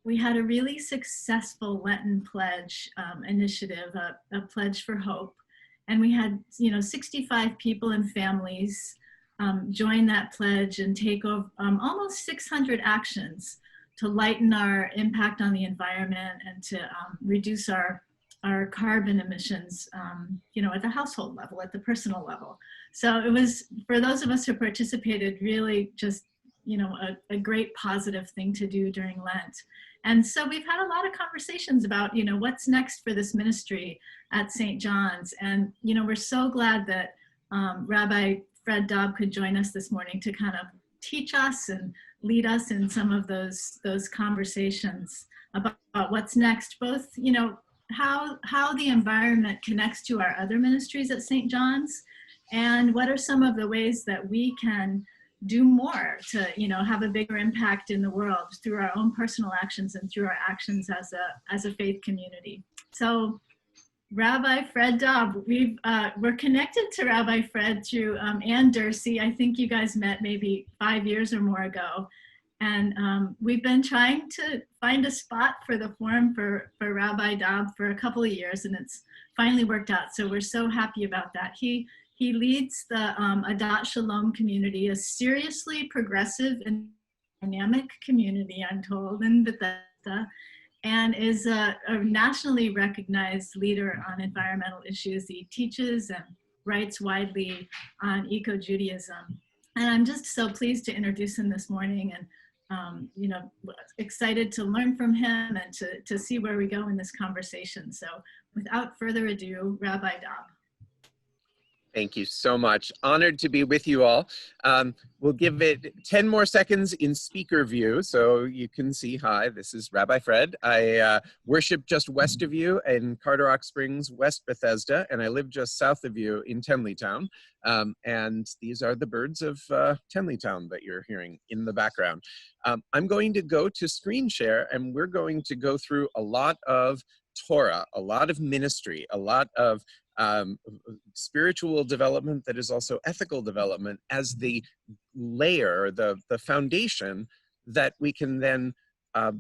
we had a really successful Lenten pledge initiative, a pledge for hope. And we had, 65 people and families join that pledge and take over almost 600 actions to lighten our impact on the environment and to reduce our carbon emissions, at the household level, at the personal level. So it was, for those of us who participated, really just, a great positive thing to do during Lent. And so we've had a lot of conversations about, what's next for this ministry at St. John's. And, we're so glad that Rabbi Fred Dobb could join us this morning to kind of teach us and lead us in some of those conversations about what's next, both, how the environment connects to our other ministries at St. John's, and what are some of the ways that we can do more to, have a bigger impact in the world through our own personal actions and through our actions as a faith community. So Rabbi Fred Dobb, we're connected to Rabbi Fred through Ann Dursey. I think you guys met maybe 5 years or more ago. And we've been trying to find a spot for the forum for Rabbi Dobb for a couple of years, and it's finally worked out. So we're so happy about that. He leads the Adat Shalom community, a seriously progressive and dynamic community, I'm told, in Bethesda, and is a nationally recognized leader on environmental issues. He teaches and writes widely on eco-Judaism. And I'm just so pleased to introduce him this morning, and excited to learn from him and to see where we go in this conversation. So without further ado, Rabbi Dobb. Thank you so much. Honored to be with you all. We'll give it 10 more seconds in speaker view so you can see, hi, this is Rabbi Fred. I worship just west of you in Carter Rock Springs, West Bethesda, and I live just south of you in Tenleytown. And these are the birds of Tenleytown that you're hearing in the background. I'm going to go to screen share, and we're going to go through a lot of Torah, a lot of ministry, a lot of spiritual development that is also ethical development as the layer, the foundation that we can then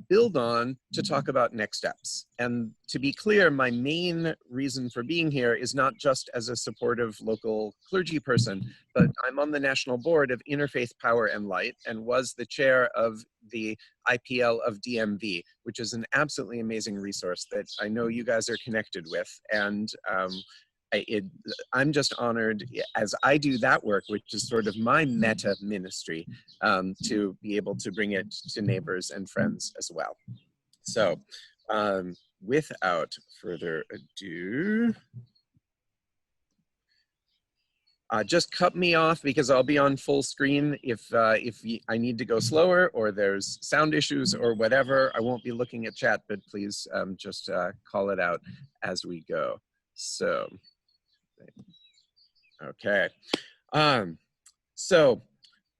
build on to talk about next steps. And to be clear, my main reason for being here is not just as a supportive local clergy person, but I'm on the national board of Interfaith Power and Light and was the chair of the IPL of DMV, which is an absolutely amazing resource that I know you guys are connected with. And I'm just honored as I do that work, which is sort of my meta ministry, to be able to bring it to neighbors and friends as well. So without further ado, just cut me off because I'll be on full screen if I need to go slower or there's sound issues or whatever. I won't be looking at chat, but please just call it out as we go. So. Okay, so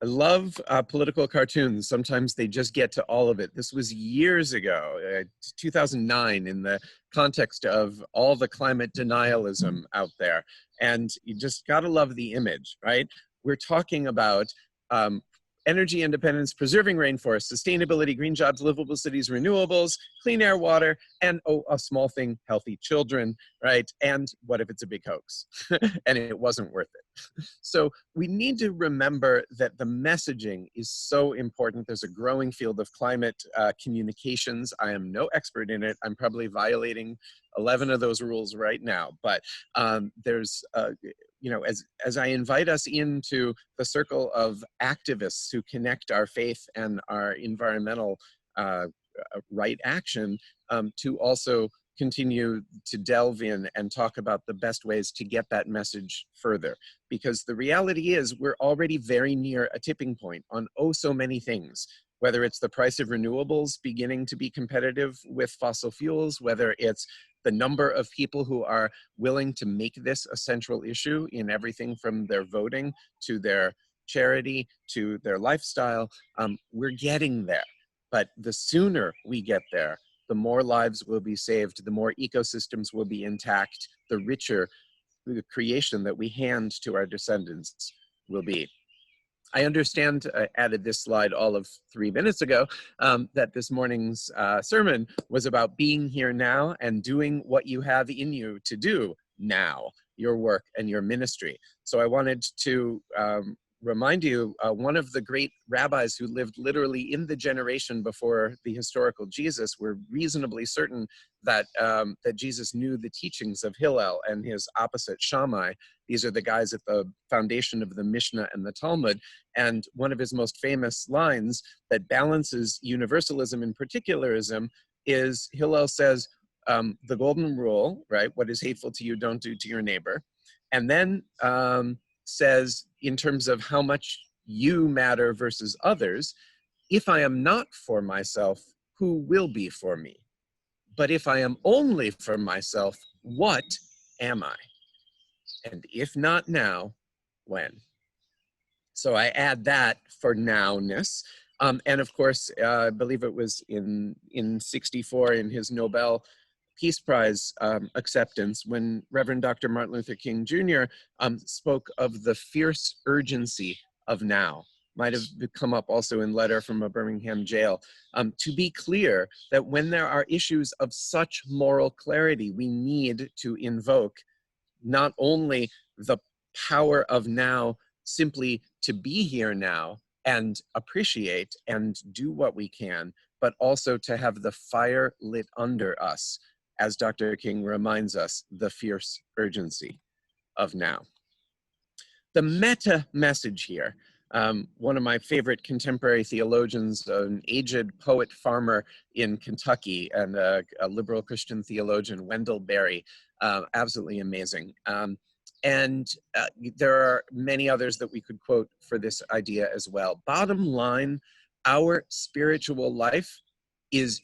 I love political cartoons. Sometimes they just get to all of it. This was years ago, 2009, in the context of all the climate denialism out there. And you just gotta love the image, right? We're talking about energy independence, preserving rainforests, sustainability, green jobs, livable cities, renewables, clean air, water, and oh, a small thing, healthy children, right? And what if it's a big hoax? And it wasn't worth it. So we need to remember that the messaging is so important. There's a growing field of climate communications. I am no expert in it. I'm probably violating 11 of those rules right now, but there's as I invite us into the circle of activists who connect our faith and our environmental right action, to also continue to delve in and talk about the best ways to get that message further. Because the reality is we're already very near a tipping point on oh so many things, whether it's the price of renewables beginning to be competitive with fossil fuels, whether it's the number of people who are willing to make this a central issue in everything from their voting to their charity to their lifestyle. We're getting there, but the sooner we get there, the more lives will be saved, the more ecosystems will be intact, the richer the creation that we hand to our descendants will be. I understand, I added this slide all of 3 minutes ago, that this morning's sermon was about being here now and doing what you have in you to do now, your work and your ministry. So I wanted to remind you, one of the great rabbis who lived literally in the generation before the historical Jesus were reasonably certain that, that Jesus knew the teachings of Hillel and his opposite Shammai. These are the guys at the foundation of the Mishnah and the Talmud. And one of his most famous lines that balances universalism and particularism is Hillel says, the golden rule, right? What is hateful to you, don't do to your neighbor. And then says, in terms of how much you matter versus others, if I am not for myself, who will be for me? But if I am only for myself, what am I? And if not now, when? So I add that for nowness. And of course, I believe it was in 64 in his Nobel Peace Prize acceptance when Reverend Dr. Martin Luther King Jr. Spoke of the fierce urgency of now. Might have come up also in letter from a Birmingham jail. To be clear that when there are issues of such moral clarity, we need to invoke not only the power of now simply to be here now and appreciate and do what we can, but also to have the fire lit under us, as Dr. King reminds us, the fierce urgency of now. The meta message here, one of my favorite contemporary theologians, an aged poet farmer in Kentucky and a liberal Christian theologian, Wendell Berry, absolutely amazing. And there are many others that we could quote for this idea as well. Bottom line, our spiritual life is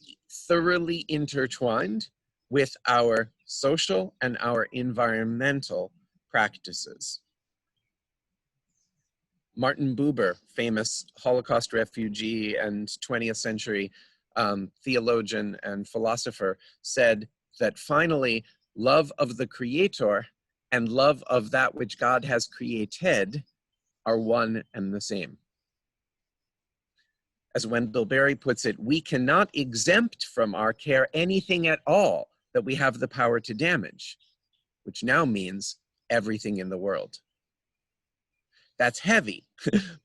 thoroughly intertwined with our social and our environmental practices. Martin Buber, famous Holocaust refugee and 20th century theologian and philosopher, said that finally, love of the Creator and love of that which God has created are one and the same. As Wendell Berry puts it, we cannot exempt from our care anything at all that we have the power to damage, which now means everything in the world. That's heavy.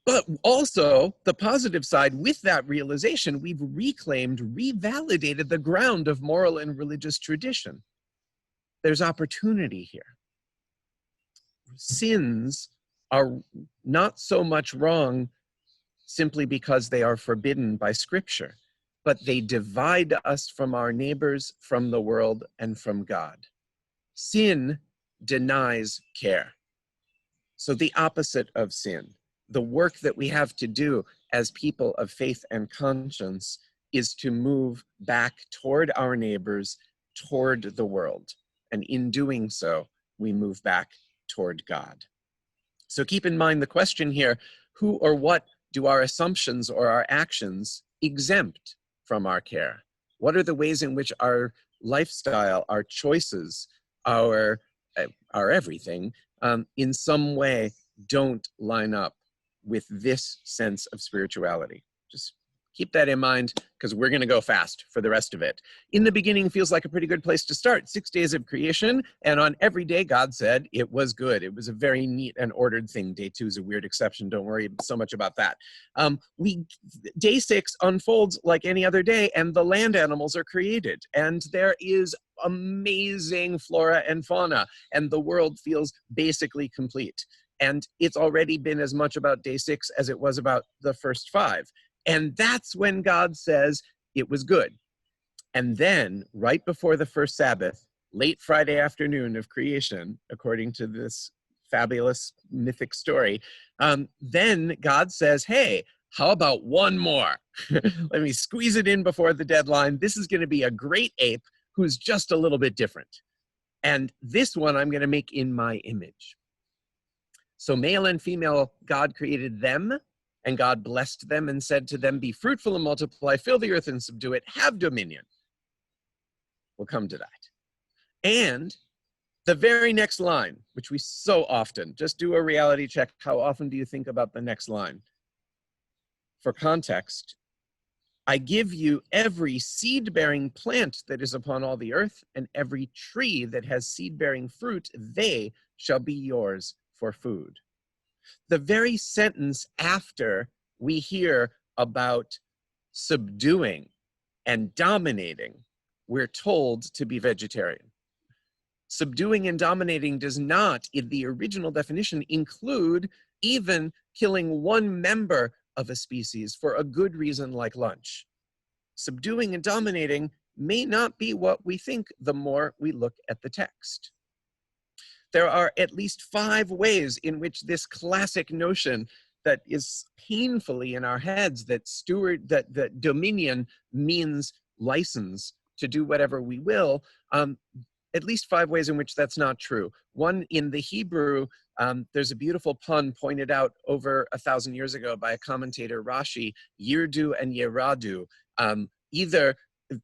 But also, the positive side, with that realization, we've reclaimed, revalidated the ground of moral and religious tradition. There's opportunity here. Sins are not so much wrong simply because they are forbidden by Scripture, but they divide us from our neighbors, from the world, and from God. Sin denies care. So the opposite of sin, the work that we have to do as people of faith and conscience, is to move back toward our neighbors, toward the world. And in doing so, we move back toward God. So keep in mind the question here, who or what do our assumptions or our actions exempt from our care? What are the ways in which our lifestyle, our choices, our everything, in some way don't line up with this sense of spirituality? Just keep that in mind, because we're going to go fast for the rest of it. In the beginning feels like a pretty good place to start. 6 days of creation, and on every day God said it was good. It was a very neat and ordered thing. Day 2 is a weird exception. Don't worry so much about that. Day 6 unfolds like any other day, and the land animals are created, and there is amazing flora and fauna, and the world feels basically complete. And it's already been as much about day 6 as it was about the first 5. And that's when God says it was good. And then, right before the first Sabbath, late Friday afternoon of creation, according to this fabulous mythic story, then God says, hey, how about one more? Let me squeeze it in before the deadline. This is going to be a great ape who's just a little bit different. And this one I'm going to make in my image. So male and female, God created them, and God blessed them and said to them, be fruitful and multiply, fill the earth and subdue it, have dominion. We'll come to that. And the very next line, which we so often, just do a reality check. How often do you think about the next line? for context, I give you every seed-bearing plant that is upon all the earth, and every tree that has seed-bearing fruit, they shall be yours for food. The very sentence after we hear about subduing and dominating, we're told to be vegetarian. Subduing and dominating does not, in the original definition, include even killing one member of a species for a good reason like lunch. Subduing and dominating may not be what we think the more we look at the text. There are at least 5 ways in which this classic notion that is painfully in our heads that that dominion means license to do whatever we will, at least 5 ways in which that's not true. One, in the Hebrew, there's a beautiful pun pointed out over 1,000 years ago by a commentator, Rashi, Yirdu and Yeradu. Either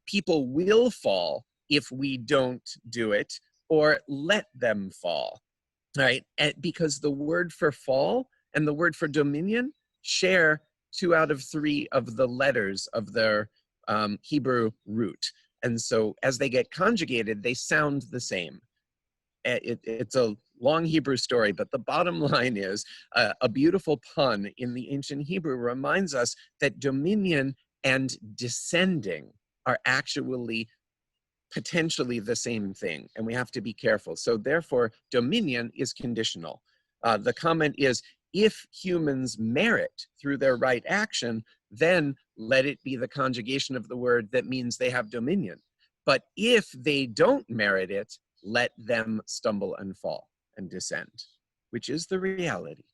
people will fall if we don't do it, or let them fall, right? Because the word for fall and the word for dominion share 2 out of 3 of the letters of their Hebrew root. And so as they get conjugated, they sound the same. It's a long Hebrew story, but the bottom line is a beautiful pun in the ancient Hebrew reminds us that dominion and descending are actually potentially the same thing, and we have to be careful. So therefore, dominion is conditional. The comment is, if humans merit through their right action, then let it be the conjugation of the word that means they have dominion. But if they don't merit it, let them stumble and fall and descend, which is the reality.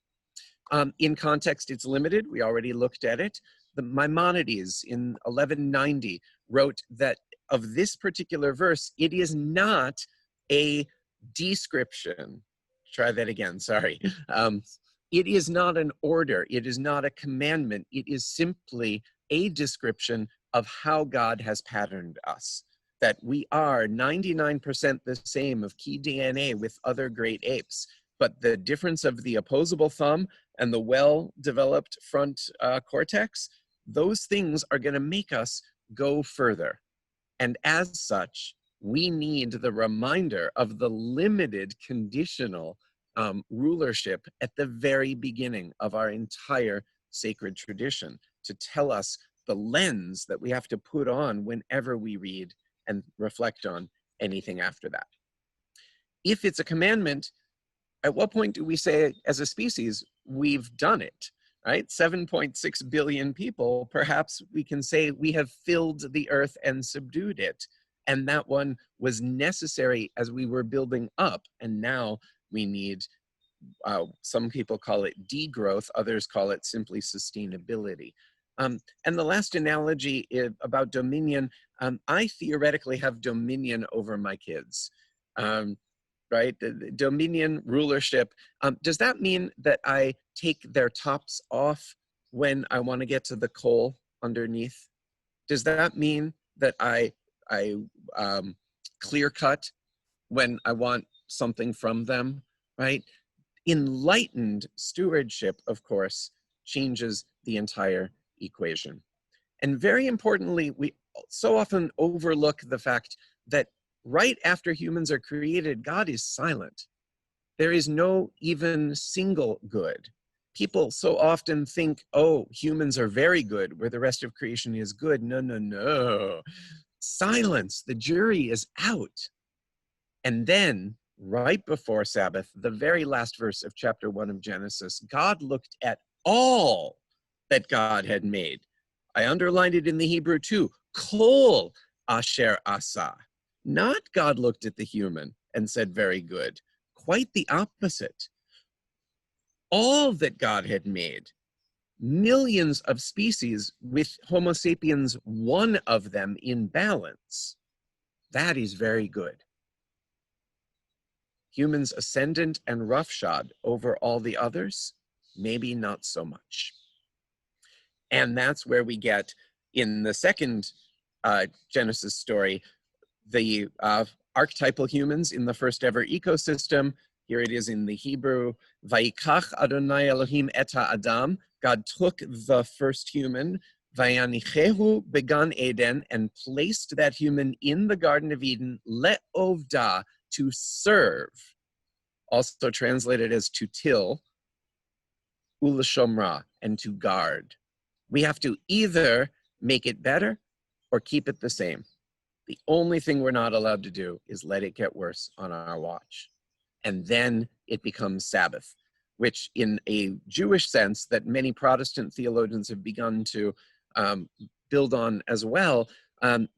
In context, it's limited. We already looked at it. The Maimonides in 1190 wrote that of this particular verse, it is not a description. Try that again, sorry. It is not an order. It is not a commandment. It is simply a description of how God has patterned us. That we are 99% the same of key DNA with other great apes, but the difference of the opposable thumb and the well-developed front cortex, those things are going to make us go further. And as such, we need the reminder of the limited conditional rulership at the very beginning of our entire sacred tradition to tell us the lens that we have to put on whenever we read and reflect on anything after that. If it's a commandment, at what point do we say as a species, we've done it, right? 7.6 billion people, perhaps we can say we have filled the earth and subdued it. And that one was necessary as we were building up. And now we need, some people call it degrowth, others call it simply sustainability. And the last analogy about dominion, I theoretically have dominion over my kids. Right? The dominion, rulership. Does that mean that I take their tops off when I want to get to the coal underneath? Does that mean that I clear cut when I want something from them, right? Enlightened stewardship, of course, changes the entire equation. And very importantly, we so often overlook the fact that right after humans are created, God is silent. There is no even single good. People so often think, oh, humans are very good, where the rest of creation is good. No, no, no. Silence, the jury is out. And then, right before Sabbath, the very last verse of chapter 1 of Genesis, God looked at all that God had made. I underlined it in the Hebrew too, kol asher asa. Not God looked at the human and said, very good. Quite the opposite. All that God had made, millions of species with Homo sapiens, one of them in balance, that is very good. Humans ascendant and roughshod over all the others, maybe not so much. And that's where we get in the second Genesis story, the archetypal humans in the first ever ecosystem. Here it is in the Hebrew, Vayikach Adonai Elohim et ha'adam, God took the first human, Vayanichehu began Eden, and placed that human in the Garden of Eden, le'ovda, to serve, also translated as to till, ulashomra, and to guard. We have to either make it better or keep it the same. The only thing we're not allowed to do is let it get worse on our watch. And then it becomes Sabbath, which in a Jewish sense that many Protestant theologians have begun to build on as well,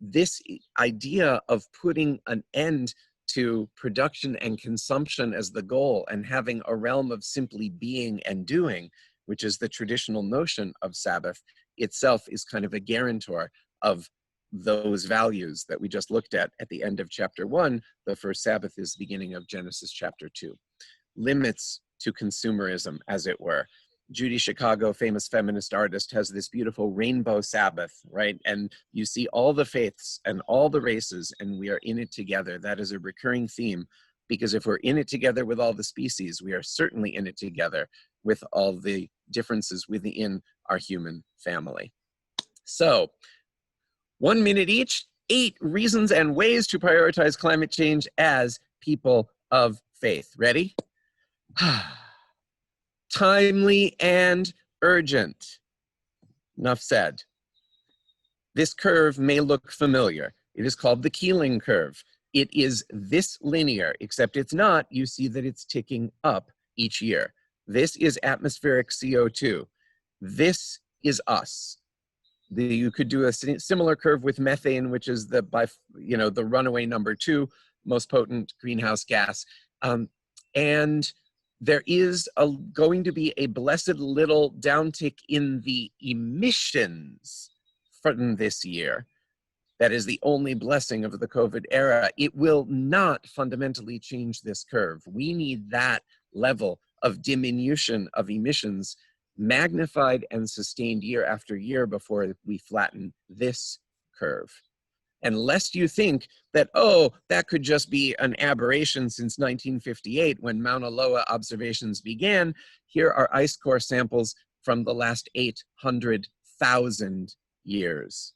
this idea of putting an end to production and consumption as the goal and having a realm of simply being and doing, which is the traditional notion of Sabbath itself, is kind of a guarantor of those values that we just looked at the end of chapter 1. The first Sabbath is the beginning of Genesis chapter 2. Limits to consumerism, as it were. Judy Chicago, famous feminist artist, has this beautiful rainbow Sabbath, right? And you see all the faiths and all the races, and we are in it together. That is a recurring theme, because if we're in it together with all the species, we are certainly in it together with all the differences within our human family. So, 1 minute each, 8 reasons and ways to prioritize climate change as people of faith. Ready? Timely and urgent. Enough said. This curve may look familiar. It is called the Keeling curve. It is this linear, except it's not. You see that it's ticking up each year. This is atmospheric CO2. This is us. You could do a similar curve with methane, which is the runaway number 2 most potent greenhouse gas. And there is going to be a blessed little downtick in the emissions from this year. That is the only blessing of the COVID era. It will not fundamentally change this curve. We need that level of diminution of emissions magnified and sustained year after year before we flatten this curve. And lest you think that, oh, that could just be an aberration since 1958 when Mauna Loa observations began, here are ice core samples from the last 800,000 years.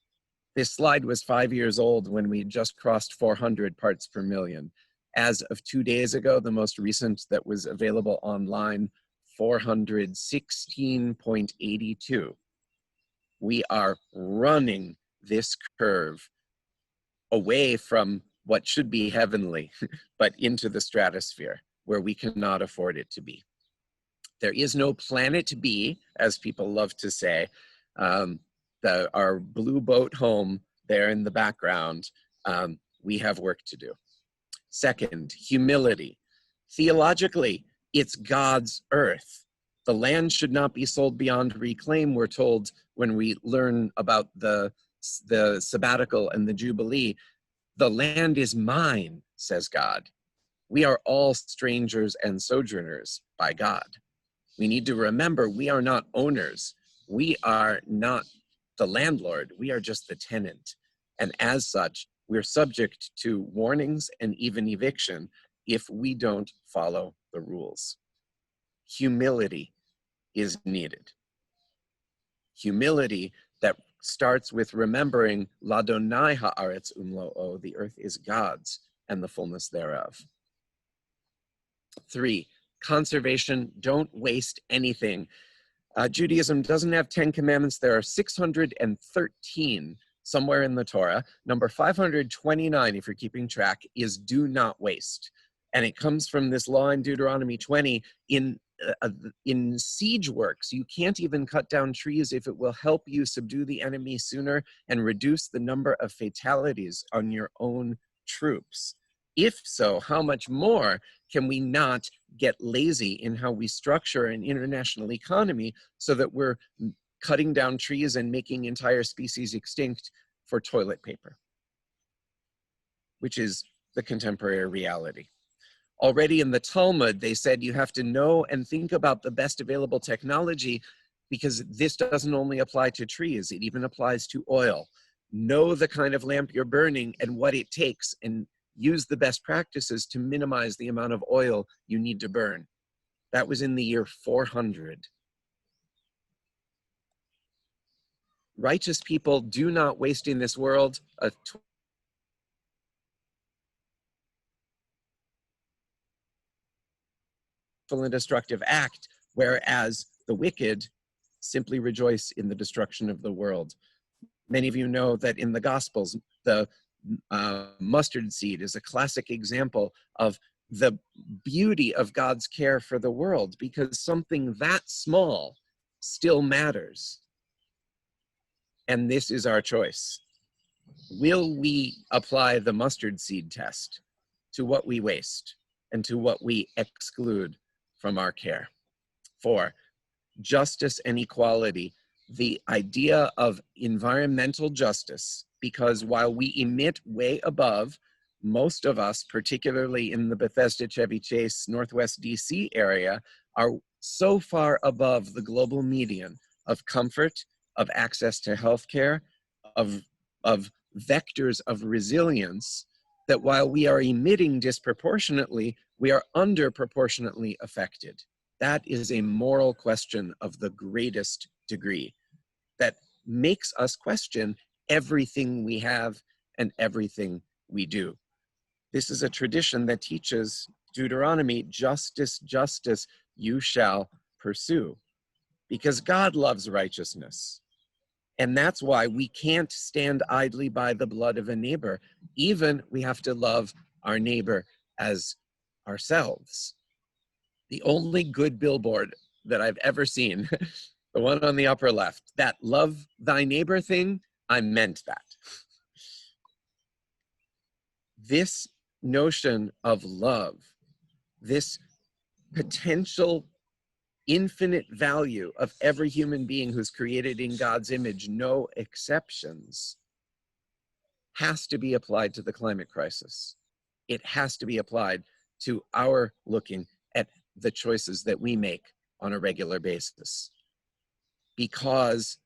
This slide was 5 years old when we just crossed 400 parts per million. As of 2 days ago, the most recent that was available online, 416.82. We are running this curve away from what should be heavenly, but into the stratosphere where we cannot afford it to be. There is no planet B, as people love to say. Our blue boat home there in the background, we have work to do. Second, humility. Theologically, it's God's earth. The land should not be sold beyond reclaim, we're told when we learn about the sabbatical and the Jubilee. The land is mine, says God. We are all strangers and sojourners by God. We need to remember we are not owners. We are not the landlord. We are just the tenant. And as such, we're subject to warnings and even eviction if we don't follow the rules. Humility is needed. Humility that starts with remembering Ladonai haaretz umlo'o, the earth is God's and the fullness thereof. 3, conservation, don't waste anything. Judaism doesn't have 10 commandments. There are 613 somewhere in the Torah. Number 529, if you're keeping track, is do not waste. And it comes from this law in Deuteronomy 20 in siege works. You can't even cut down trees if it will help you subdue the enemy sooner and reduce the number of fatalities on your own troops. If so, how much more can we not get lazy in how we structure an international economy so that we're cutting down trees and making entire species extinct for toilet paper, which is the contemporary reality. Already in the Talmud, they said you have to know and think about the best available technology, because this doesn't only apply to trees, it even applies to oil. Know the kind of lamp you're burning and what it takes, and use the best practices to minimize the amount of oil you need to burn. That was in the year 400. righteous people do not waste in this world a and destructive act, whereas the wicked simply rejoice in the destruction of the world. Many of you know that in the Gospels, the mustard seed is a classic example of the beauty of God's care for the world, because something that small still matters. And this is our choice. Will we apply the mustard seed test to what we waste and to what we exclude from our care? 4, justice and equality. The idea of environmental justice, because while we emit way above, most of us, particularly in the Bethesda, Chevy Chase, Northwest DC area, are so far above the global median of comfort, of access to healthcare, of vectors of resilience, that while we are emitting disproportionately, we are underproportionately affected. That is a moral question of the greatest degree that makes us question everything we have and everything we do. This is a tradition that teaches Deuteronomy, justice, justice, you shall pursue, because God loves righteousness. And that's why we can't stand idly by the blood of a neighbor. Even we have to love our neighbor as ourselves. The only good billboard that I've ever seen, the one on the upper left, that love thy neighbor thing, I meant that. This notion of love, this potential infinite value of every human being who's created in God's image, no exceptions, has to be applied to the climate crisis. It has to be applied to our looking at the choices that we make on a regular basis, because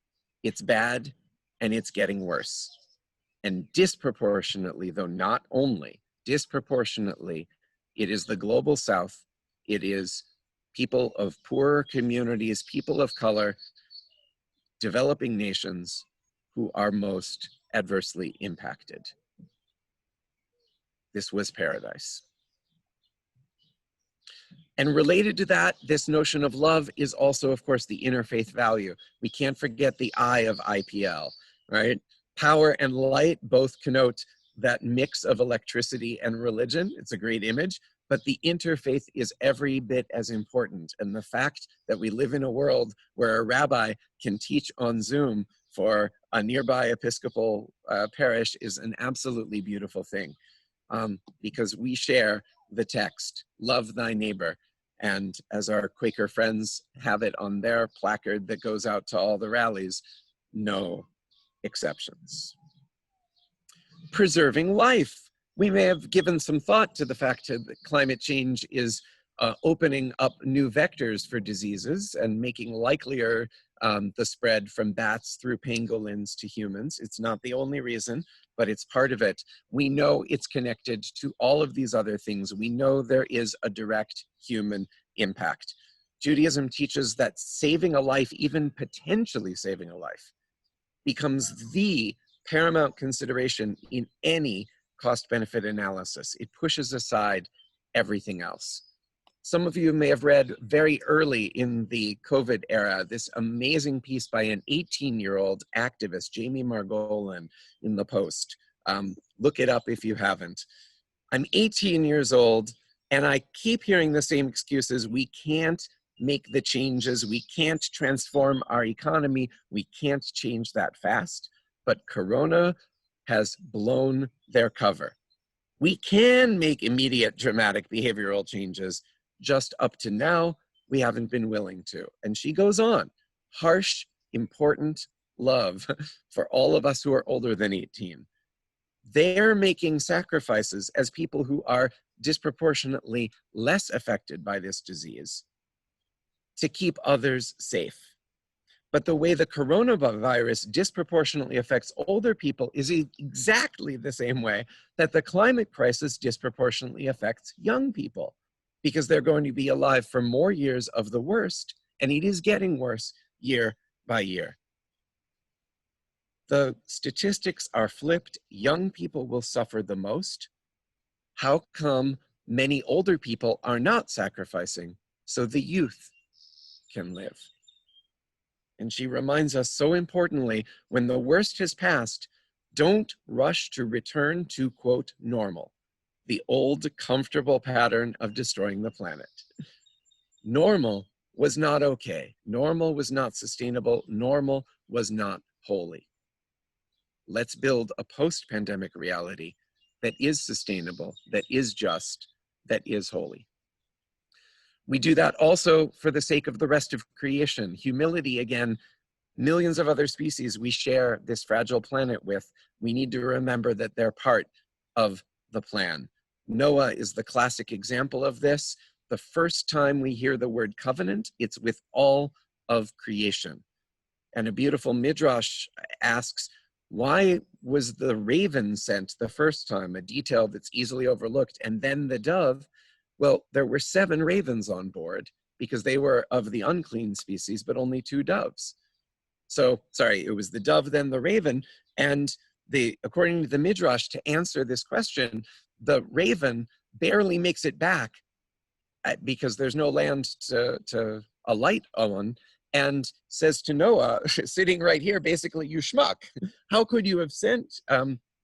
it's bad and it's getting worse. And disproportionately, though not only, disproportionately, it is the global South, it is people of poorer communities, people of color, developing nations who are most adversely impacted. This was paradise. And related to that, this notion of love is also, of course, the interfaith value. We can't forget the I of IPL, right? Power and light both connote that mix of electricity and religion. It's a great image, but the interfaith is every bit as important. And the fact that we live in a world where a rabbi can teach on Zoom for a nearby Episcopal parish is an absolutely beautiful thing, because we share the text, love thy neighbor. And as our Quaker friends have it on their placard that goes out to all the rallies, no exceptions. Preserving life. We may have given some thought to the fact that climate change is opening up new vectors for diseases and making likelier the spread from bats through pangolins to humans. It's not the only reason, but it's part of it. We know it's connected to all of these other things. We know there is a direct human impact. Judaism teaches that saving a life, even potentially saving a life, becomes the paramount consideration in any cost-benefit analysis. It pushes aside everything else. Some of you may have read very early in the COVID era this amazing piece by an 18-year-old activist, Jamie Margolin, in the Post. Look it up if you haven't. I'm 18 years old, and I keep hearing the same excuses. We can't make the changes. We can't transform our economy. We can't change that fast. But Corona has blown their cover. We can make immediate dramatic behavioral changes. Just up to now, we haven't been willing to. And she goes on, harsh, important love for all of us who are older than 18. They're making sacrifices as people who are disproportionately less affected by this disease to keep others safe. But the way the coronavirus disproportionately affects older people is exactly the same way that the climate crisis disproportionately affects young people, because they're going to be alive for more years of the worst, and it is getting worse year by year. The statistics are flipped. Young people will suffer the most. How come many older people are not sacrificing so the youth can live? And she reminds us so importantly, when the worst has passed, don't rush to return to, quote, normal, the old comfortable pattern of destroying the planet. Normal was not okay. Normal was not sustainable. Normal was not holy. Let's build a post-pandemic reality that is sustainable, that is just, that is holy. We do that also for the sake of the rest of creation. Humility, again, millions of other species we share this fragile planet with. We need to remember that they're part of the plan. Noah is the classic example of this. The first time we hear the word covenant, it's with all of creation. And a beautiful midrash asks, why was the raven sent the first time? A detail that's easily overlooked. And then the dove. Well, there were 7 ravens on board because they were of the unclean species, but only 2 doves. So, sorry, it was the dove, then the raven. And according to the midrash, to answer this question, the raven barely makes it back because there's no land to alight on, and says to Noah, sitting right here, basically, you schmuck, how could you have sent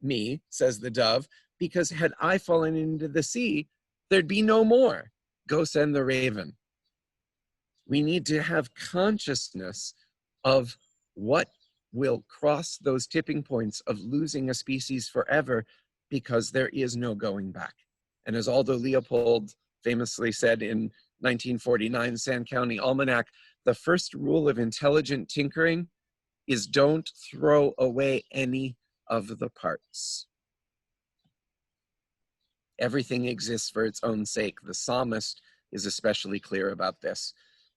me, says the dove, because had I fallen into the sea, there'd be no more. Go send the raven. We need to have consciousness of what will cross those tipping points of losing a species forever, because there is no going back. And as Aldo Leopold famously said in 1949 Sand County Almanac, the first rule of intelligent tinkering is don't throw away any of the parts. Everything exists for its own sake. The psalmist is especially clear about this.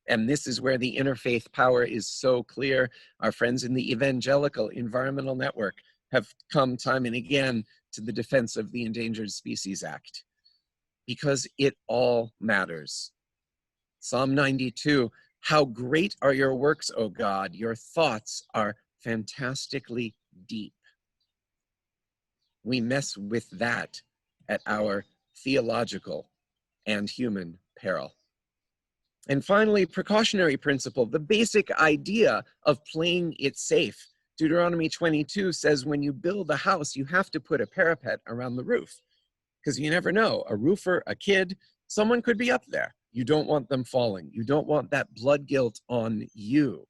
And this is where the interfaith power is so clear. Our friends in the Evangelical Environmental Network have come time and again to the defense of the Endangered Species Act, because it all matters. Psalm 92, how great are your works, O God, your thoughts are fantastically deep. We mess with that at our theological and human peril. And finally, precautionary principle, the basic idea of playing it safe. Deuteronomy 22 says when you build a house, you have to put a parapet around the roof, because you never know, a roofer, a kid, someone could be up there. You don't want them falling. You don't want that blood guilt on you.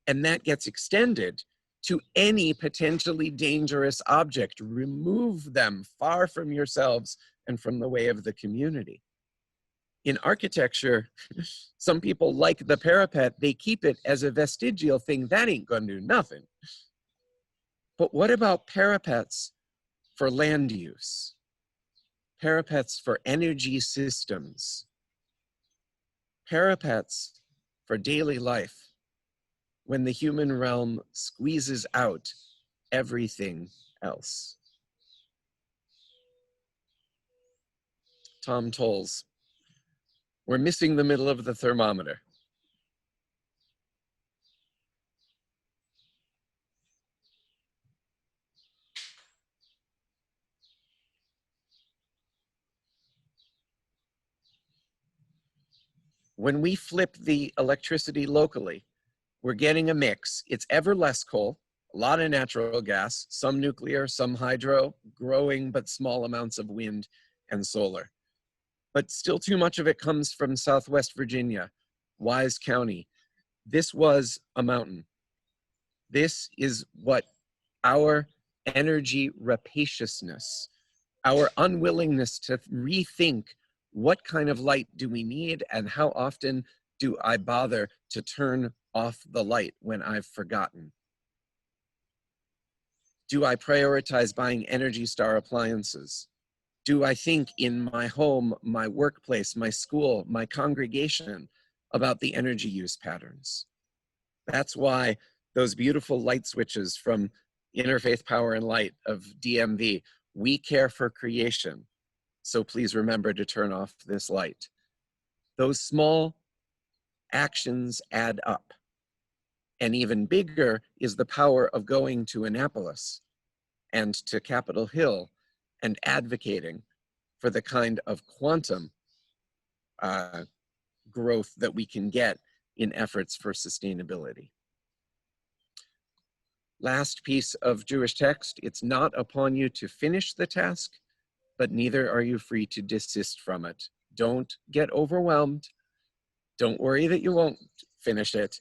And that gets extended to any potentially dangerous object. Remove them far from yourselves and from the way of the community. In architecture, some people like the parapet, they keep it as a vestigial thing. That ain't gonna do nothing. But what about parapets for land use? Parapets for energy systems? Parapets for daily life, when the human realm squeezes out everything else? Tom Tolles, we're missing the middle of the thermometer. When we flip the electricity locally, we're getting a mix. It's ever less coal, a lot of natural gas, some nuclear, some hydro, growing but small amounts of wind and solar. But still too much of it comes from Southwest Virginia, Wise County. This was a mountain. This is what our energy rapaciousness, our unwillingness to rethink what kind of light do we need and how often do I bother to turn off the light when I've forgotten? Do I prioritize buying Energy Star appliances? Do I think in my home, my workplace, my school, my congregation about the energy use patterns? That's why those beautiful light switches from Interfaith Power and Light of DMV, we care for creation. So please remember to turn off this light. Those small actions add up. And even bigger is the power of going to Annapolis and to Capitol Hill and advocating for the kind of quantum growth that we can get in efforts for sustainability. Last piece of Jewish text: it's not upon you to finish the task, but neither are you free to desist from it. Don't get overwhelmed. Don't worry that you won't finish it.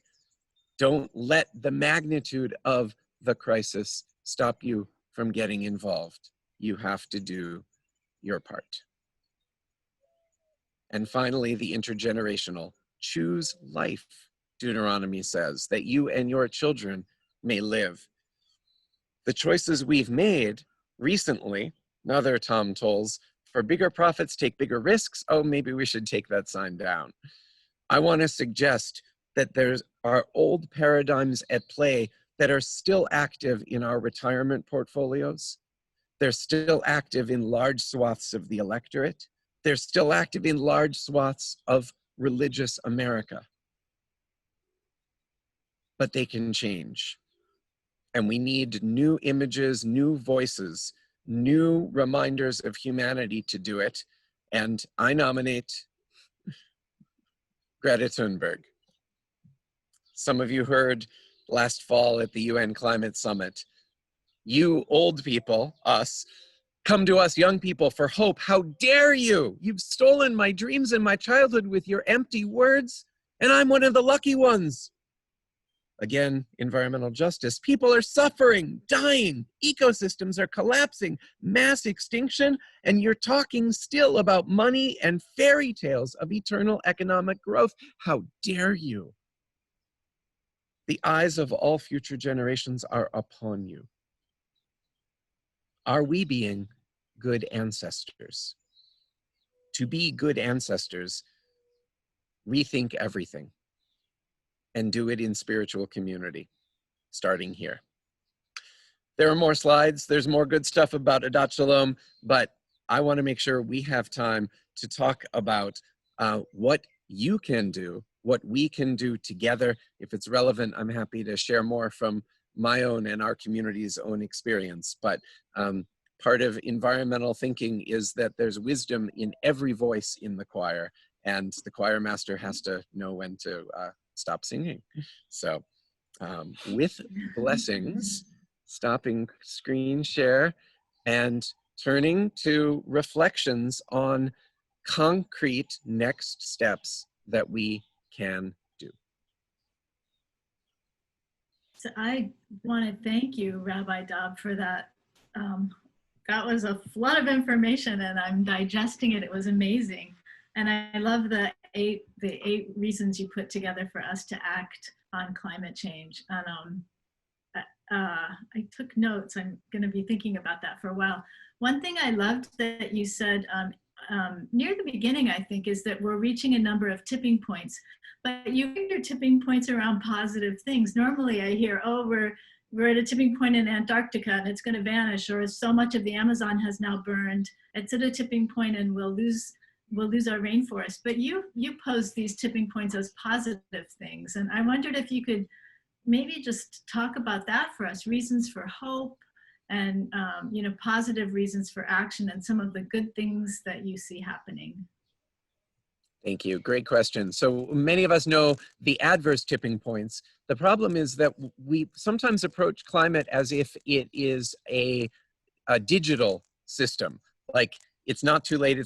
Don't let the magnitude of the crisis stop you from getting involved. You have to do your part. And finally, the intergenerational. Choose life, Deuteronomy says, that you and your children may live. The choices we've made recently, another Tom Tolles, for bigger profits, take bigger risks. Oh, maybe we should take that sign down. I want to suggest that there are old paradigms at play that are still active in our retirement portfolios. They're still active in large swaths of the electorate. They're still active in large swaths of religious America. But they can change. And we need new images, new voices, new reminders of humanity to do it. And I nominate Greta Thunberg. Some of you heard last fall at the UN Climate Summit, you old people, us, come to us young people for hope. How dare you? You've stolen my dreams and my childhood with your empty words, and I'm one of the lucky ones. Again, environmental justice. People are suffering, dying, ecosystems are collapsing, mass extinction, and you're talking still about money and fairy tales of eternal economic growth. How dare you? The eyes of all future generations are upon you. Are we being good ancestors? To be good ancestors, rethink everything and do it in spiritual community, starting here. There are more slides. There's more good stuff about Adat Shalom, but I want to make sure we have time to talk about what you can do, what we can do together. If it's relevant, I'm happy to share more from my own and our community's own experience. But part of environmental thinking is that there's wisdom in every voice in the choir, and the choir master has to know when to stop singing. So with blessings, stopping screen share and turning to reflections on concrete next steps that we can do. So I want to thank you, Rabbi Dobb, for that. That was a lot of information, and I'm digesting it. It was amazing. And I love the eight reasons you put together for us to act on climate change. And I took notes. I'm going to be thinking about that for a while. One thing I loved that you said near the beginning, I think, is that we're reaching a number of tipping points. But you hear tipping points around positive things. Normally I hear, oh, we're at a tipping point in Antarctica and it's going to vanish, or so much of the Amazon has now burned. It's at a tipping point and we'll lose our rainforest. But you pose these tipping points as positive things. And I wondered if you could maybe just talk about that for us, reasons for hope and positive reasons for action and some of the good things that you see happening. Thank you. Great question. So many of us know the adverse tipping points. The problem is that we sometimes approach climate as if it is a digital system. Like, it's not too late,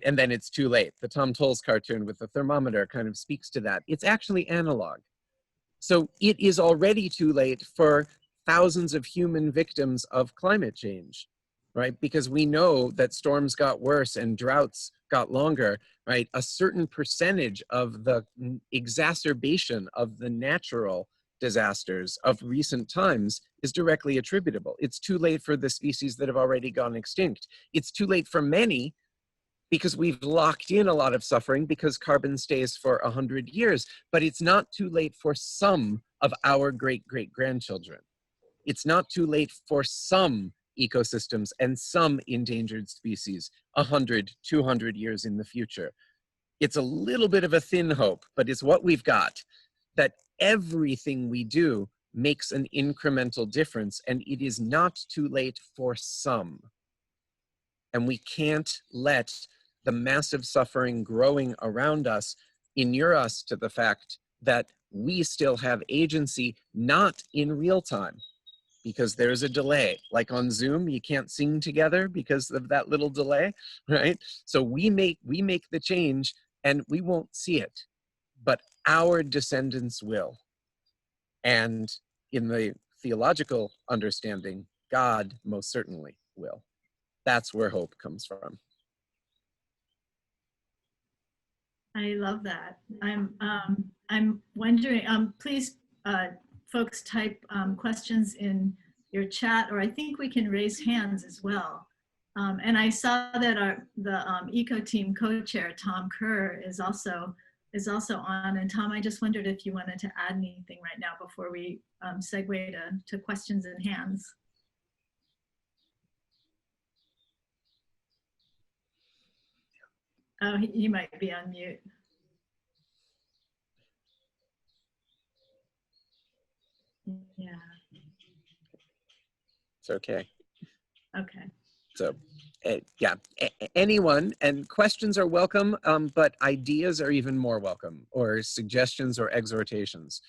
and then it's too late. The Tom Tolles cartoon with the thermometer kind of speaks to that. It's actually analog. So it is already too late for thousands of human victims of climate change, right? Because we know that storms got worse and droughts got longer, right? A certain percentage of the exacerbation of the natural disasters of recent times is directly attributable. It's too late for the species that have already gone extinct. It's too late for many because we've locked in a lot of suffering because carbon stays for 100 years, but it's not too late for some of our great-great-grandchildren. It's not too late for some ecosystems and some endangered species 100, 200 years in the future. It's a little bit of a thin hope, but it's what we've got, that everything we do makes an incremental difference, and it is not too late for some. And we can't let the massive suffering growing around us inure us to the fact that we still have agency, not in real time, because there's a delay. Like on Zoom, you can't sing together because of that little delay, right? So we make the change and we won't see it, but our descendants will. And in the theological understanding, God most certainly will. That's where hope comes from. I love that. I'm wondering, please, folks, type questions in your chat, or I think we can raise hands as well. And I saw that the Eco Team co-chair, Tom Kerr, is also on. And Tom, I just wondered if you wanted to add anything right now before we segue to questions and hands. Oh, he might be on mute. Yeah. It's okay. Okay. So, yeah, anyone, and questions are welcome, but ideas are even more welcome, or suggestions or exhortations.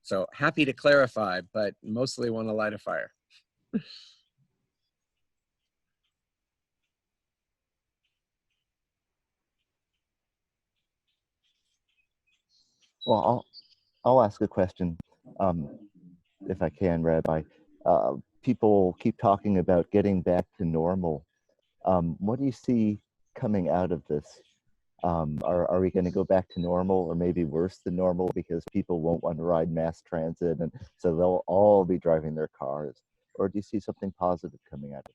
So happy to clarify, but mostly want to light a fire. Well, I'll ask a question, if I can, Rabbi. People keep talking about getting back to normal. What do you see coming out of this? Are we going to go back to normal, or maybe worse than normal, because people won't want to ride mass transit, and so they'll all be driving their cars? Or do you see something positive coming out of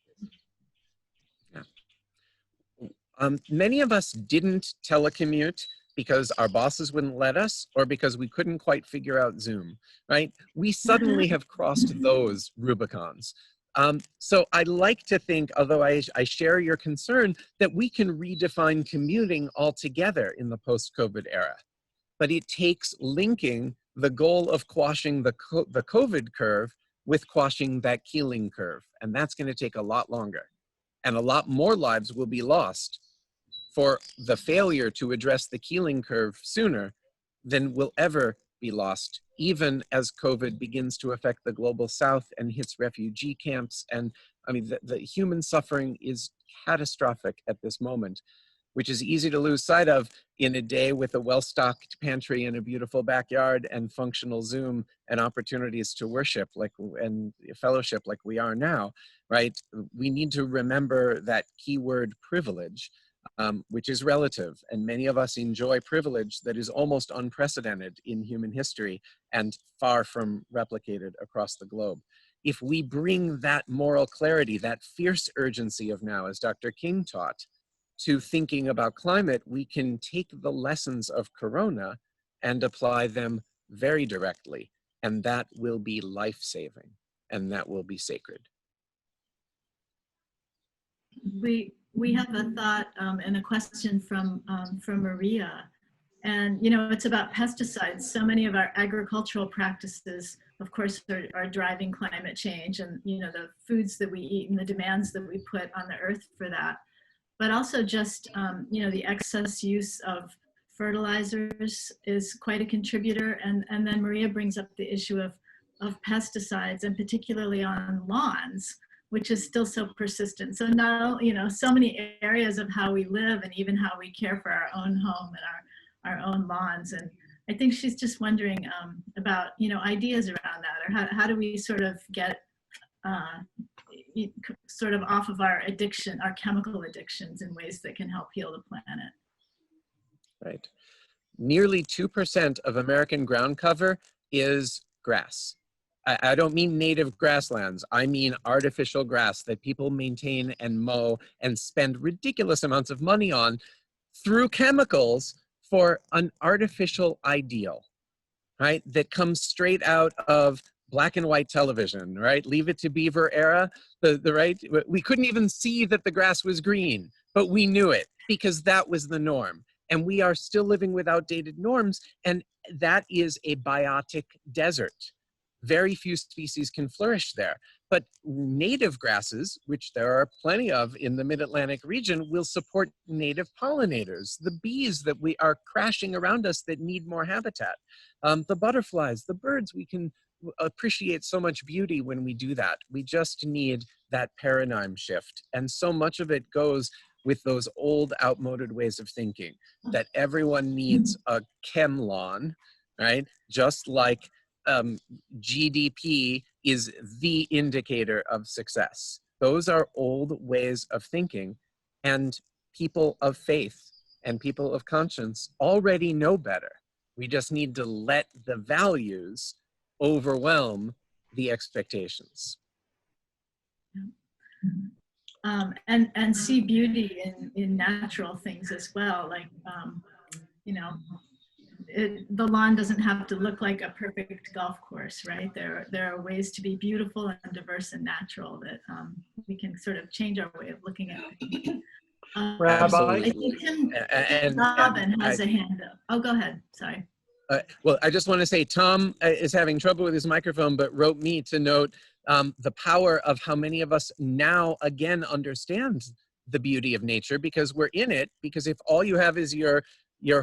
this? Many of us didn't telecommute because our bosses wouldn't let us, or because we couldn't quite figure out Zoom, right? We suddenly have crossed those Rubicons. So I like to think, although I share your concern, that we can redefine commuting altogether in the post-COVID era. But it takes linking the goal of quashing the COVID curve with quashing that Keeling curve. And that's going to take a lot longer. And a lot more lives will be lost for the failure to address the Keeling curve sooner than will ever be lost, even as COVID begins to affect the global south and hits refugee camps. And I mean, the human suffering is catastrophic at this moment, which is easy to lose sight of in a day with a well-stocked pantry and a beautiful backyard and functional Zoom and opportunities to worship and fellowship like we are now, right? We need to remember that keyword privilege, which is relative, and many of us enjoy privilege that is almost unprecedented in human history and far from replicated across the globe. If we bring that moral clarity, that fierce urgency of now, as Dr. King taught, to thinking about climate, we can take the lessons of Corona and apply them very directly, and that will be life-saving, and that will be sacred. We have a thought and a question from Maria, and it's about pesticides. So many of our agricultural practices, of course, are driving climate change, and the foods that we eat and the demands that we put on the earth for that. But also just the excess use of fertilizers is quite a contributor, and then Maria brings up the issue of pesticides, and particularly on lawns, which is still so persistent. So now, so many areas of how we live and even how we care for our own home and our own lawns. And I think she's just wondering about, ideas around that, or how do we sort of get sort of off of our addiction, our chemical addictions, in ways that can help heal the planet. Right. Nearly 2% of American ground cover is grass. I don't mean native grasslands. I mean artificial grass that people maintain and mow and spend ridiculous amounts of money on through chemicals for an artificial ideal, right? That comes straight out of black and white television, right? Leave It to Beaver era, right? We couldn't even see that the grass was green, but we knew it because that was the norm. and we are still living with outdated norms, and that is a biotic desert. Very few species can flourish there. But native grasses, which there are plenty of in the mid-Atlantic region, will support native pollinators, the bees that we are crashing around us that need more habitat, the butterflies, the birds. We can appreciate so much beauty when we do that. We just need that paradigm shift. And so much of it goes with those old outmoded ways of thinking, that everyone needs a chemlon, right? Just like GDP is the indicator of success. Those are old ways of thinking, and people of faith and people of conscience already know better. We just need to let the values overwhelm the expectations. And see beauty in natural things as well. Like, you know, the lawn doesn't have to look like a perfect golf course, right? There are ways to be beautiful and diverse and natural that we can sort of change our way of looking at things. Rabbi? I think Tim Dobbin has a hand up. Oh, go ahead. Sorry. Well, I just want to say Tom is having trouble with his microphone, but wrote me to note the power of how many of us now again understand the beauty of nature because we're in it. Because if all you have is your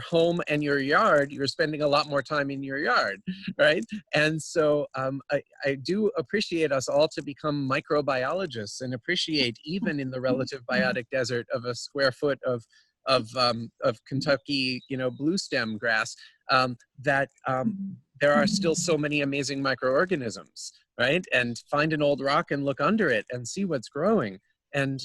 home and your yard, you're spending a lot more time in your yard, right? And so I do appreciate us all to become microbiologists and appreciate even in the relative biotic desert of a square foot of Kentucky, blue stem grass, that there are still so many amazing microorganisms, right? And find an old rock and look under it and see what's growing, and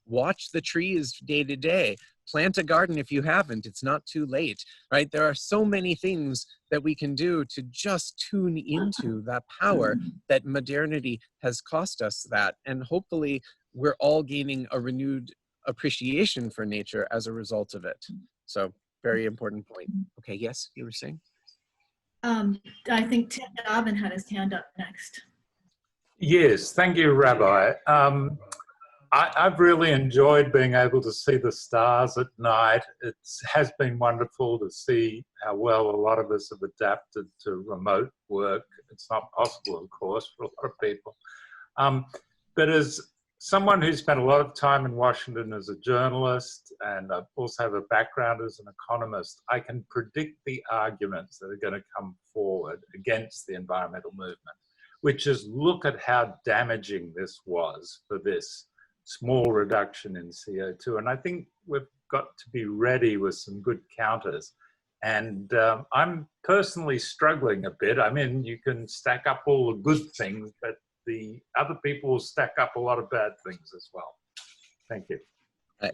watch the trees day to day. Plant a garden if you haven't, it's not too late, right? There are so many things that we can do to just tune into that power that modernity has cost us that. And hopefully we're all gaining a renewed appreciation for nature as a result of it. So very important point. Okay, yes, you were saying? I think Tim Dobbin had his hand up next. Yes, thank you, Rabbi. I've really enjoyed being able to see the stars at night. It has been wonderful to see how well a lot of us have adapted to remote work. It's not possible, of course, for a lot of people. But as someone who spent a lot of time in Washington as a journalist, and I also have a background as an economist, I can predict the arguments that are going to come forward against the environmental movement, which is look at how damaging this was for this small reduction in CO2. And I think we've got to be ready with some good counters. And I'm personally struggling a bit. I mean, you can stack up all the good things, but the other people will stack up a lot of bad things as well. Thank you.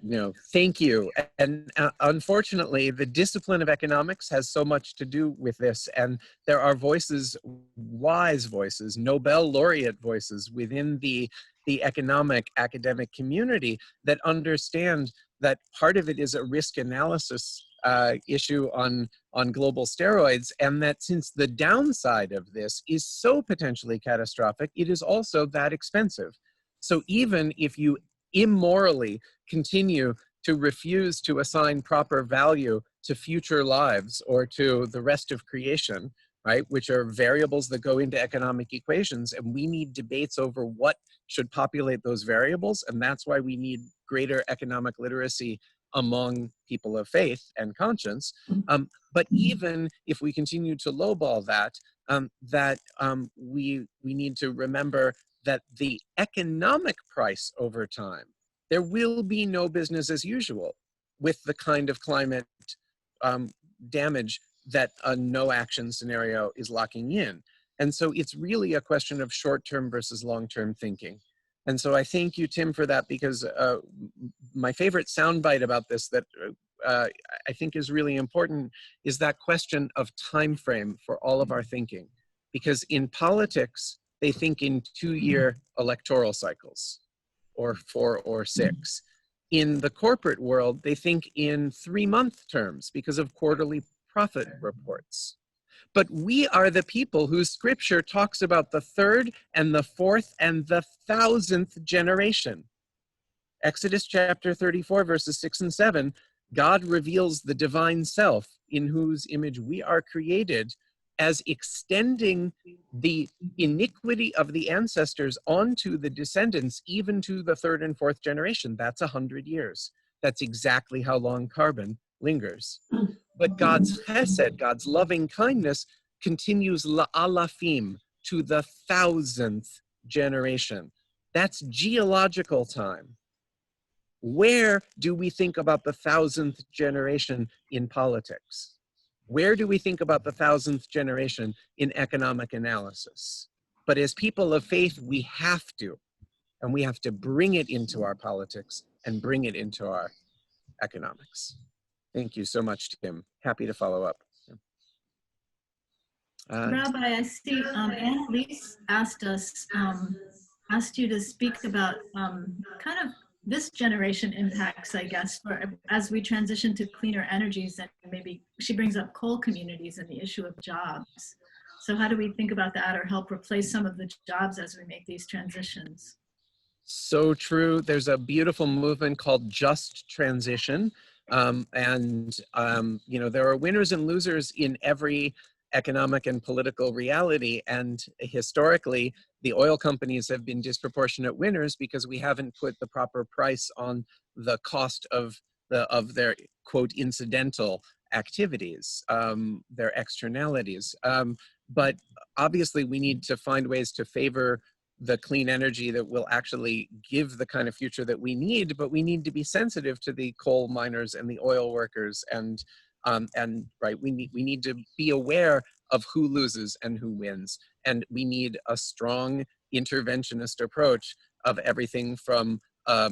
No, thank you. And unfortunately, the discipline of economics has so much to do with this. And there are voices, wise voices, Nobel laureate voices within the economic academic community that understand that part of it is a risk analysis issue on global steroids, and that since the downside of this is so potentially catastrophic, it is also that expensive. So even if you immorally continue to refuse to assign proper value to future lives or to the rest of creation, right, which are variables that go into economic equations, and we need debates over what should populate those variables, and that's why we need greater economic literacy among people of faith and conscience. But even if we continue to lowball that, we need to remember that the economic price over time, there will be no business as usual with the kind of climate damage that a no action scenario is locking in. And so it's really a question of short-term versus long-term thinking. And so I thank you, Tim, for that, because my favorite soundbite about this that I think is really important is that question of time frame for all of our thinking. Because in politics, they think in 2-year electoral cycles, or 4 or 6. In the corporate world, they think in 3-month terms because of quarterly profit reports. But we are the people whose scripture talks about the 3rd and the 4th and the 1000th generation. Exodus chapter 34, verses 6 and 7, God reveals the divine self in whose image we are created as extending the iniquity of the ancestors onto the descendants, even to the third and fourth generation. That's 100 years. That's exactly how long carbon lingers. But God's chesed, God's loving kindness, continues la'alafim, to the 1,000th generation. That's geological time. Where do we think about the 1,000th generation in politics? Where do we think about the 1,000th generation in economic analysis? But as people of faith, we have to, and we have to bring it into our politics and bring it into our economics. Thank you so much, Tim. Happy to follow up. Rabbi, I see Annalise asked you to speak about kind of this generation impacts, I guess, as we transition to cleaner energies, and maybe she brings up coal communities and the issue of jobs. So how do we think about that or help replace some of the jobs as we make these transitions? So true. There's a beautiful movement called Just Transition. You know, there are winners and losers in every economic and political reality. And historically, the oil companies have been disproportionate winners because we haven't put the proper price on the cost of their, quote, incidental activities, their externalities. But obviously, we need to find ways to favor the clean energy that will actually give the kind of future that we need, but we need to be sensitive to the coal miners and the oil workers, and right, we need to be aware of who loses and who wins, and we need a strong interventionist approach of everything from a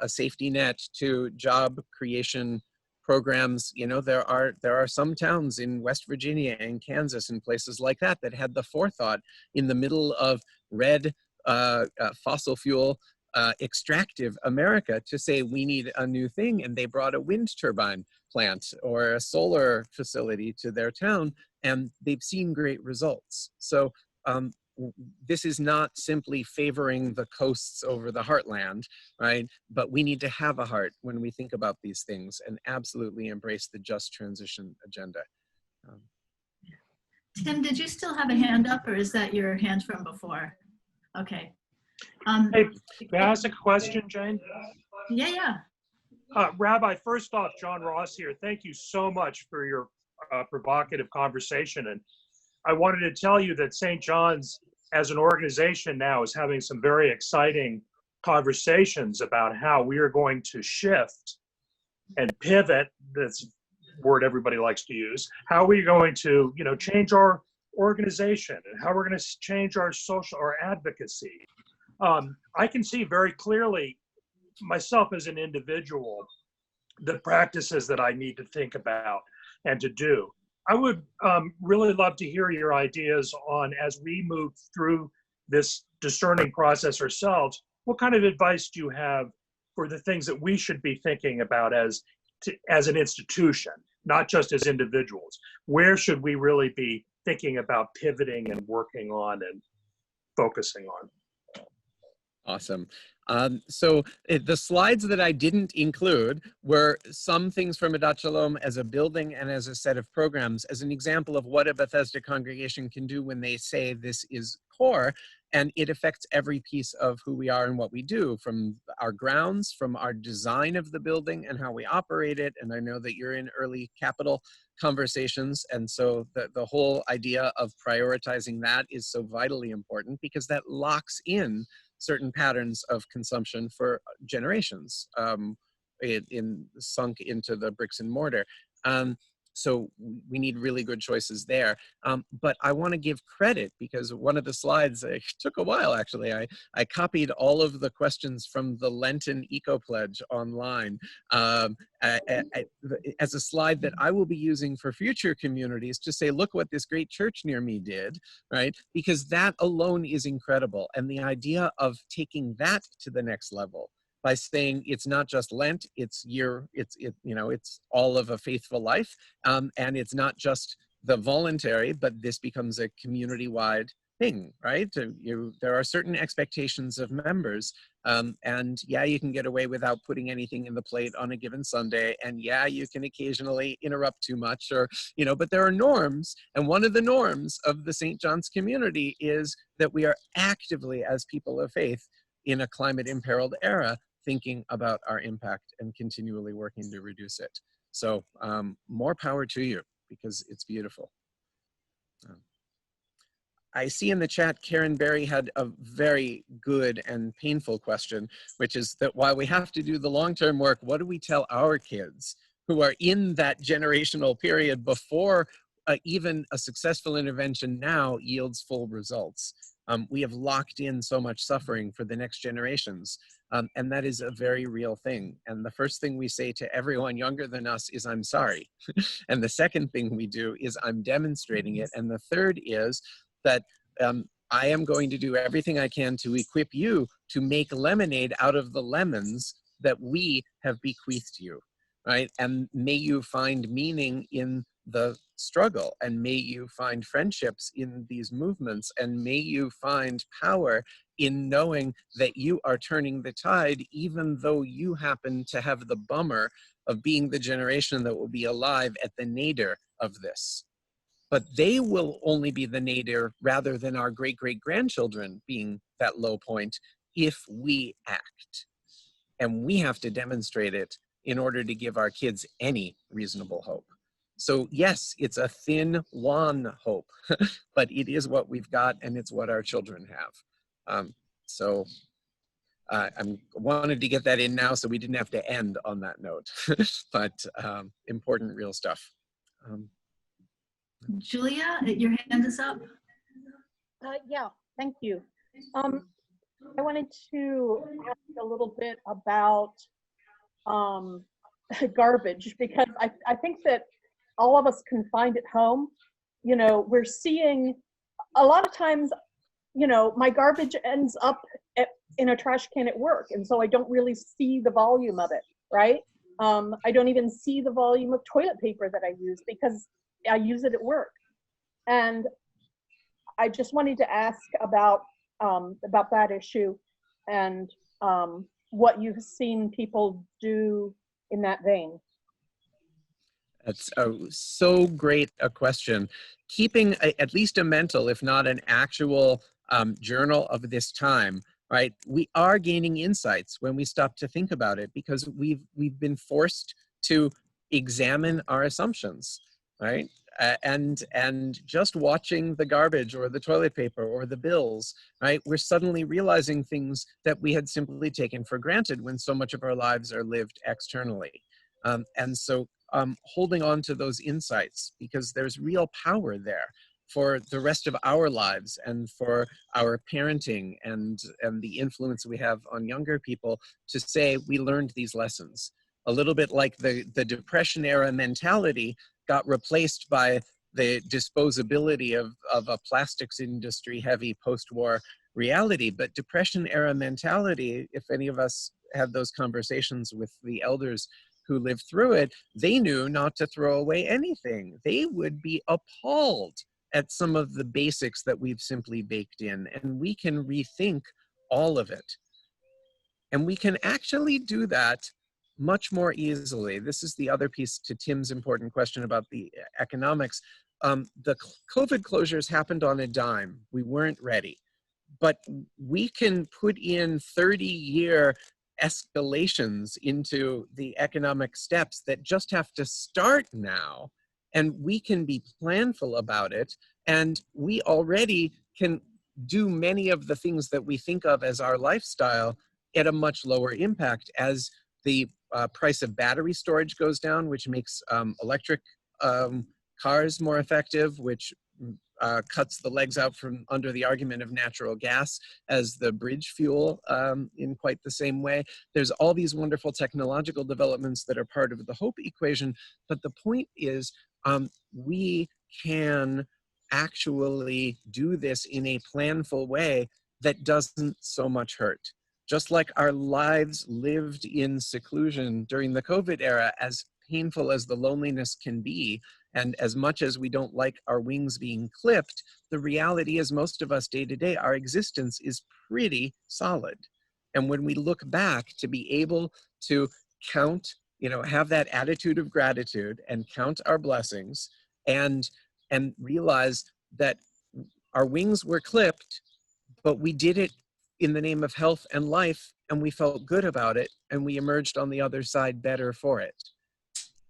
safety net to job creation programs. You know, there are some towns in West Virginia and Kansas and places like that that had the forethought in the middle of red fossil fuel extractive America to say we need a new thing, and they brought a wind turbine plant or a solar facility to their town, and they've seen great results. So this is not simply favoring the coasts over the heartland, right? But we need to have a heart when we think about these things and absolutely embrace the just transition agenda. Tim, did you still have a hand up, or is that your hand from before? Okay. Hey, may I ask a question, Jane? Yeah. Rabbi, first off, John Ross here. Thank you so much for your provocative conversation. And I wanted to tell you that St. John's as an organization now is having some very exciting conversations about how we are going to shift and pivot. That's a word everybody likes to use. How are we going to, you know, change our organization and how we're going to change our advocacy. I can see very clearly myself as an individual, the practices that I need to think about and to do. I would really love to hear your ideas on, as we move through this discerning process ourselves, what kind of advice do you have for the things that we should be thinking about as an institution, not just as individuals? Where should we really be thinking about pivoting and working on and focusing on? Awesome. So the slides that I didn't include were some things from Adat Shalom as a building and as a set of programs, as an example of what a Bethesda congregation can do when they say this is core, and it affects every piece of who we are and what we do, from our grounds, from our design of the building and how we operate it. And I know that you're in early capital conversations, and so the whole idea of prioritizing that is so vitally important, because that locks in certain patterns of consumption for generations, sunk into the bricks and mortar. So we need really good choices there. But I want to give credit, because one of the slides, it took a while actually, I copied all of the questions from the Lenten Eco Pledge online as a slide that I will be using for future communities to say, look what this great church near me did, right? Because that alone is incredible. And the idea of taking that to the next level by saying it's not just Lent, it's all of a faithful life, and it's not just the voluntary, but this becomes a community-wide thing, right? There are certain expectations of members, and yeah, you can get away without putting anything in the plate on a given Sunday, and yeah, you can occasionally interrupt too much, or but there are norms, and one of the norms of the St. John's community is that we are actively, as people of faith, in a climate imperiled era, thinking about our impact and continually working to reduce it. So more power to you, because it's beautiful. I see in the chat, Karen Berry had a very good and painful question, which is that while we have to do the long-term work, what do we tell our kids who are in that generational period before even a successful intervention now yields full results? We have locked in so much suffering for the next generations, and that is a very real thing. And the first thing we say to everyone younger than us is, I'm sorry. And the second thing we do is, I'm demonstrating it. And the third is that I am going to do everything I can to equip you to make lemonade out of the lemons that we have bequeathed you, right? And may you find meaning in the struggle, and may you find friendships in these movements, and may you find power in knowing that you are turning the tide, even though you happen to have the bummer of being the generation that will be alive at the nadir of this. But they will only be the nadir rather than our great-great-grandchildren being that low point if we act. And we have to demonstrate it in order to give our kids any reasonable hope. So yes, it's a thin, wan hope, but it is what we've got, and it's what our children have. I wanted to get that in now so we didn't have to end on that note, but important, real stuff. Julia, your hand is up. Yeah, thank you. I wanted to ask a little bit about garbage, because I think that all of us confined at home, we're seeing a lot of times, my garbage ends up in a trash can at work, and so I don't really see the volume of it, right? I don't even see the volume of toilet paper that I use because I use it at work. And I just wanted to ask about that issue and what you've seen people do in that vein. That's so great a question. Keeping at least a mental, if not an actual journal of this time, right? We are gaining insights when we stop to think about it, because we've been forced to examine our assumptions, right? And just watching the garbage or the toilet paper or the bills, right? We're suddenly realizing things that we had simply taken for granted when so much of our lives are lived externally. And so holding on to those insights, because there's real power there for the rest of our lives and for our parenting and the influence we have on younger people, to say we learned these lessons. A little bit like the Depression era mentality got replaced by the disposability of a plastics industry heavy post-war reality. But Depression era mentality, if any of us had those conversations with the elders who lived through it, they knew not to throw away anything. They would be appalled at some of the basics that we've simply baked in, and we can rethink all of it. And we can actually do that much more easily. This is the other piece to Tim's important question about the economics. The COVID closures happened on a dime. We weren't ready. But we can put in 30-year escalations into the economic steps that just have to start now, and we can be planful about it, and we already can do many of the things that we think of as our lifestyle at a much lower impact as the price of battery storage goes down, which makes electric cars more effective, which cuts the legs out from under the argument of natural gas as the bridge fuel in quite the same way. There's all these wonderful technological developments that are part of the hope equation, but the point is we can actually do this in a planful way that doesn't so much hurt. Just like our lives lived in seclusion during the COVID era as painful as the loneliness can be, and as much as we don't like our wings being clipped, the reality is most of us day to day, our existence is pretty solid. And when we look back, to be able to count, have that attitude of gratitude and count our blessings and realize that our wings were clipped, but we did it in the name of health and life, and we felt good about it, and we emerged on the other side better for it.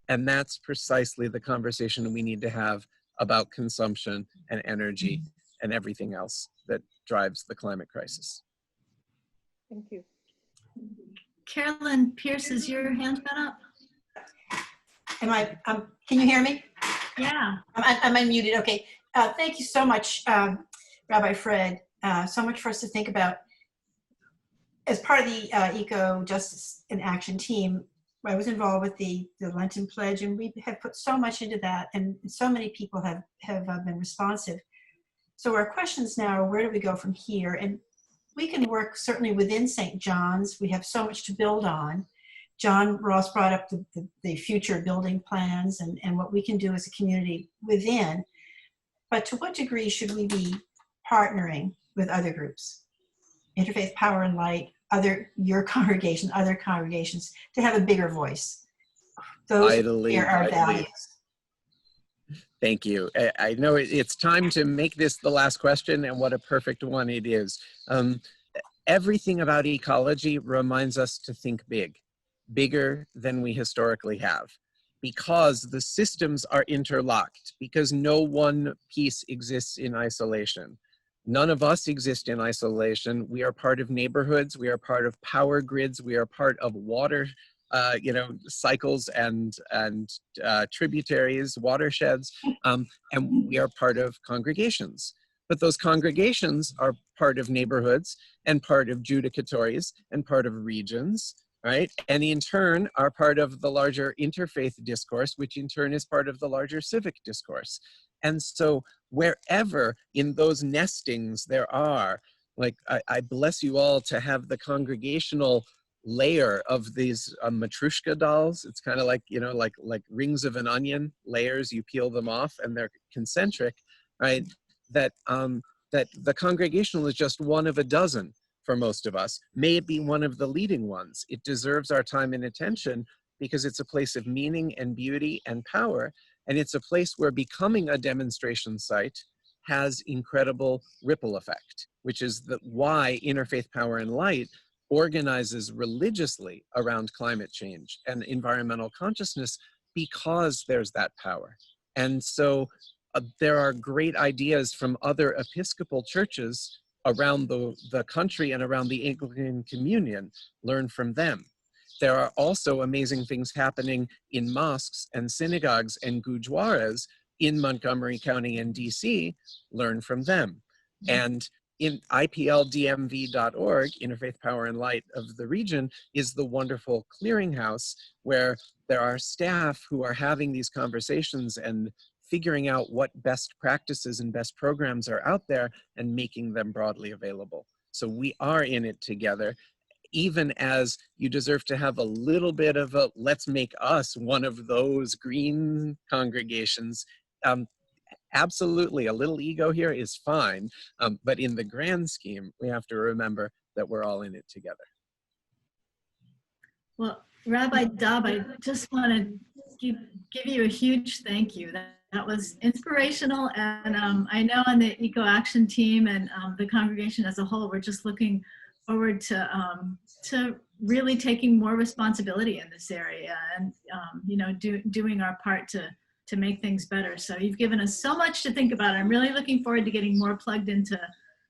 And that's precisely the conversation we need to have about consumption and energy and everything else that drives the climate crisis. Thank you. Carolyn Pierce, is your hand been up? Can you hear me? Yeah. I'm unmuted. Okay. Thank you so much, Rabbi Fred. So much for us to think about. As part of the Eco Justice and Action team, I was involved with the Lenten Pledge, and we have put so much into that, and so many people have been responsive. So our questions now are, where do we go from here? And we can work certainly within St. John's. We have so much to build on. John Ross brought up the future building plans and what we can do as a community within. But to what degree should we be partnering with other groups? Interfaith Power and Light, your congregation, other congregations, to have a bigger voice. Those are our values. Thank you. I know it's time to make this the last question, and what a perfect one it is. Everything about ecology reminds us to think big, bigger than we historically have, because the systems are interlocked, because no one piece exists in isolation. None of us exist in isolation. We are part of neighborhoods. We are part of power grids. We are part of water, cycles and tributaries, watersheds, and we are part of congregations. But those congregations are part of neighborhoods and part of judicatories and part of regions, right? And in turn are part of the larger interfaith discourse, which in turn is part of the larger civic discourse. And so wherever in those nestings there are, like I bless you all to have the congregational layer of these matryoshka dolls. It's kind of like, like rings of an onion, layers, you peel them off and they're concentric, right? That the congregational is just one of a dozen for most of us. May it be one of the leading ones. It deserves our time and attention because it's a place of meaning and beauty and power. And it's a place where becoming a demonstration site has incredible ripple effect, which is why Interfaith Power and Light organizes religiously around climate change and environmental consciousness, because there's that power. And so there are great ideas from other Episcopal churches around the country and around the Anglican Communion. Learn from them. There are also amazing things happening in mosques and synagogues and gurdwaras in Montgomery County and DC. Learn from them. And in IPLDMV.org, Interfaith Power and Light of the region, is the wonderful clearinghouse where there are staff who are having these conversations and figuring out what best practices and best programs are out there and making them broadly available. So we are in it together. Even as you deserve to have a little bit of a, let's make us one of those green congregations. Absolutely, a little ego here is fine, but in the grand scheme, we have to remember that we're all in it together. Well, Rabbi Dobb, I just want to give you a huge thank you. That was inspirational, and I know on the Eco Action team and the congregation as a whole, we're just looking forward to really taking more responsibility in this area and doing our part to make things better. So you've given us so much to think about. I'm really looking forward to getting more plugged into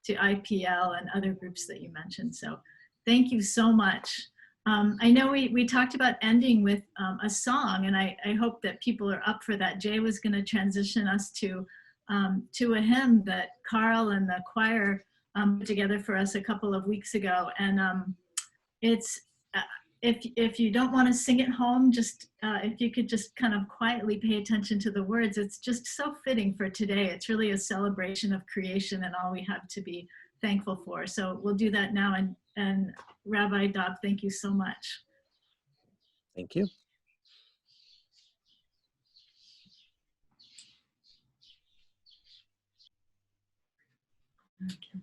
IPL and other groups that you mentioned. So thank you so much. I know we talked about ending with a song, and I hope that people are up for that. Jay was going to transition us to a hymn that Carl and the choir put together for us a couple of weeks ago. And it's, if you don't want to sing it home, just if you could just kind of quietly pay attention to the words, it's just so fitting for today. It's really a celebration of creation and all we have to be thankful for. So we'll do that now. And Rabbi Dobb, thank you so much. Thank you. Okay.